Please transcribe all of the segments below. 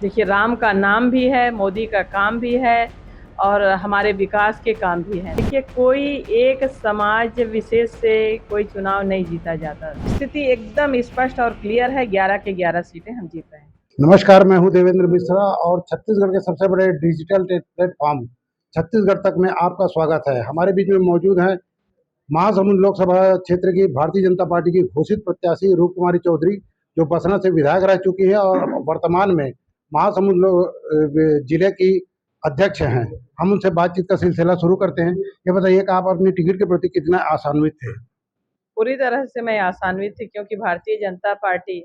देखिए, राम का नाम भी है, मोदी का काम भी है और हमारे विकास के काम भी हैं। देखिए, कोई एक समाज विशेष से कोई चुनाव नहीं जीता जाता। स्थिति एकदम स्पष्ट और क्लियर है, 11 के 11 सीटें हम जीत रहे हैं। नमस्कार, मैं हूं देवेंद्र मिश्रा और छत्तीसगढ़ के सबसे बड़े डिजिटल प्लेटफॉर्म छत्तीसगढ़ तक में आपका स्वागत है। हमारे बीच में मौजूद हैं महासमुंद लोकसभा क्षेत्र की भारतीय जनता पार्टी की घोषित प्रत्याशी रूप कुमारी चौधरी, जो बसना से विधायक रह चुकी है और वर्तमान में महासमुंद जिले की अध्यक्ष हैं। हम उनसे बातचीत का सिलसिला शुरू करते हैं। ये बताइए कि आप अपनी टिकट के प्रति कितना आशान्वित थे? पूरी तरह से मैं आशान्वित थी, क्योंकि भारतीय जनता पार्टी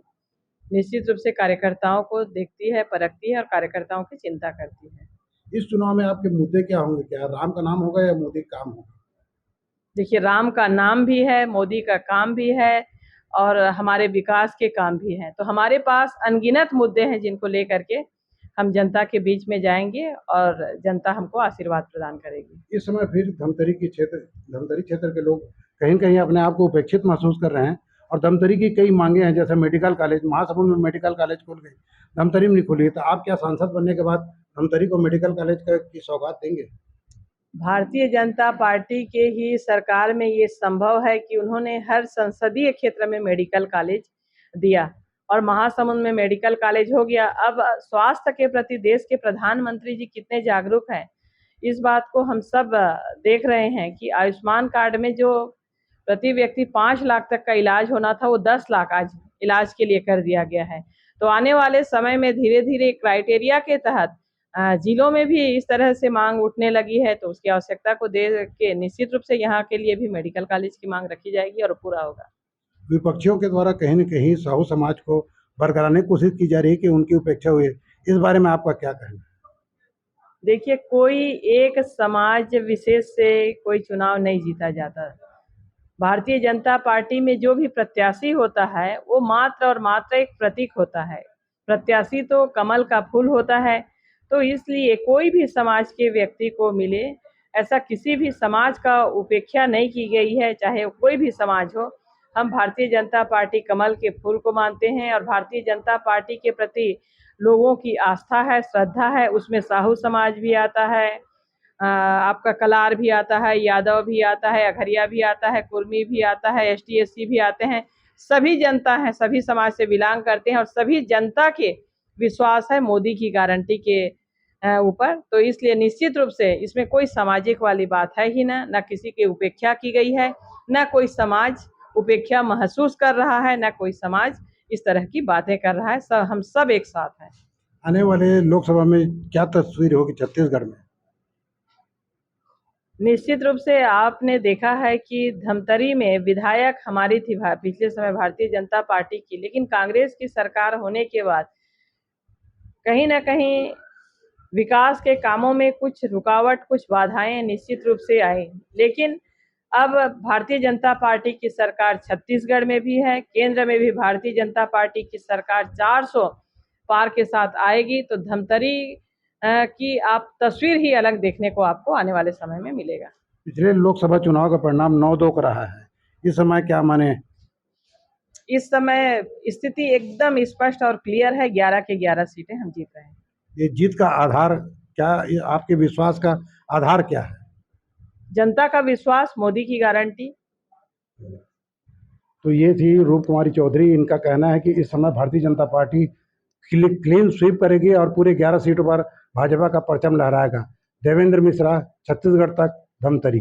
निश्चित रूप से कार्यकर्ताओं को देखती है, परखती है और कार्यकर्ताओं की चिंता करती है। इस चुनाव में आपके मुद्दे क्या होंगे? क्या राम का नाम होगा या मोदी का काम होगा? देखिए, राम का नाम भी है, मोदी का काम भी है और हमारे विकास के काम भी हैं। तो हमारे पास अनगिनत मुद्दे हैं जिनको लेकर के हम जनता के बीच में जाएंगे और जनता हमको आशीर्वाद प्रदान करेगी। इस समय फिर धमतरी क्षेत्र के लोग कहीं न कहीं अपने आप को उपेक्षित महसूस कर रहे हैं और धमतरी की कई मांगे हैं, जैसे मेडिकल कॉलेज, महासमुंद में मेडिकल कॉलेज खुल गई, धमतरी में नहीं खुली। तो आप क्या सांसद बनने के बाद धमतरी को मेडिकल कॉलेज की सौगात देंगे? भारतीय जनता पार्टी के ही सरकार में ये संभव है कि उन्होंने हर संसदीय क्षेत्र में मेडिकल कॉलेज दिया और महासमुंद में मेडिकल कॉलेज हो गया। अब स्वास्थ्य के प्रति देश के प्रधानमंत्री जी कितने जागरूक हैं, इस बात को हम सब देख रहे हैं कि आयुष्मान कार्ड में जो प्रति व्यक्ति 5 लाख तक का इलाज होना था, वो 10 लाख आज इलाज के लिए कर दिया गया है। तो आने वाले समय में धीरे धीरे क्राइटेरिया के तहत जिलों में भी इस तरह से मांग उठने लगी है, तो उसकी आवश्यकता को देख के निश्चित रूप से यहाँ के लिए भी मेडिकल कॉलेज की मांग रखी जाएगी और पूरा होगा। विपक्षियों के द्वारा कहीं न कहीं साहू समाज को बरकराने की कोशिश की जा रही है कि उनकी उपेक्षा हुई है। इस बारे में आपका क्या कहना है? देखिए, कोई एक समाज विशेष से कोई चुनाव नहीं जीता जाता। भारतीय जनता पार्टी में जो भी प्रत्याशी होता है, वो मात्र और मात्र एक प्रतीक होता है। प्रत्याशी तो कमल का फूल होता है। तो इसलिए कोई भी समाज के व्यक्ति को मिले, ऐसा किसी भी समाज का उपेक्षा नहीं की गई है, चाहे वो कोई भी समाज हो। हम भारतीय जनता पार्टी कमल के फूल को मानते हैं और भारतीय जनता पार्टी के प्रति लोगों की आस्था है, श्रद्धा है। उसमें साहू समाज भी आता है, आपका कलार भी आता है, यादव भी आता है, अघरिया भी आता है, कुर्मी भी आता है, एसटी एससी भी आते हैं। सभी जनता है, सभी समाज से बिलोंग करते हैं और सभी जनता के विश्वास है मोदी की गारंटी के ऊपर। तो इसलिए निश्चित रूप से इसमें कोई सामाजिक वाली बात है ही ना किसी की उपेक्षा की गई है, ना कोई समाज उपेक्षा महसूस कर रहा है, ना कोई समाज इस तरह की बातें कर रहा है। हम सब एक साथ हैं। आने वाले लोकसभा में क्या तस्वीर होगी छत्तीसगढ़ में? निश्चित रूप से आपने देखा है कि धमतरी में विधायक हमारी थी पिछले समय भारतीय जनता पार्टी की, लेकिन कांग्रेस की सरकार होने के बाद कहीं ना कहीं विकास के कामों में कुछ रुकावट, कुछ बाधाएं निश्चित रूप से आई। लेकिन अब भारतीय जनता पार्टी की सरकार छत्तीसगढ़ में भी है, केंद्र में भी भारतीय जनता पार्टी की सरकार 400 पार के साथ आएगी। तो धमतरी की आप तस्वीर ही अलग देखने को आपको आने वाले समय में मिलेगा। पिछले लोकसभा चुनाव का परिणाम 9-2 का रहा है। इस समय क्या माने? इस समय स्थिति एकदम स्पष्ट और क्लियर है, 11 के 11 सीटें हम जीत रहे हैं। ये जीत का आधार क्या, ये आपके विश्वास का आधार क्या है? जनता का विश्वास, मोदी की गारंटी। तो ये थी रूप कुमारी चौधरी। इनका कहना है कि इस समय Bharatiya Janata party clean sweep करेगी और पूरे 11 सीटों पर भाजपा का परचम लहराएगा। देवेंद्र मिश्रा, छत्तीसगढ़ तक, धमतरी।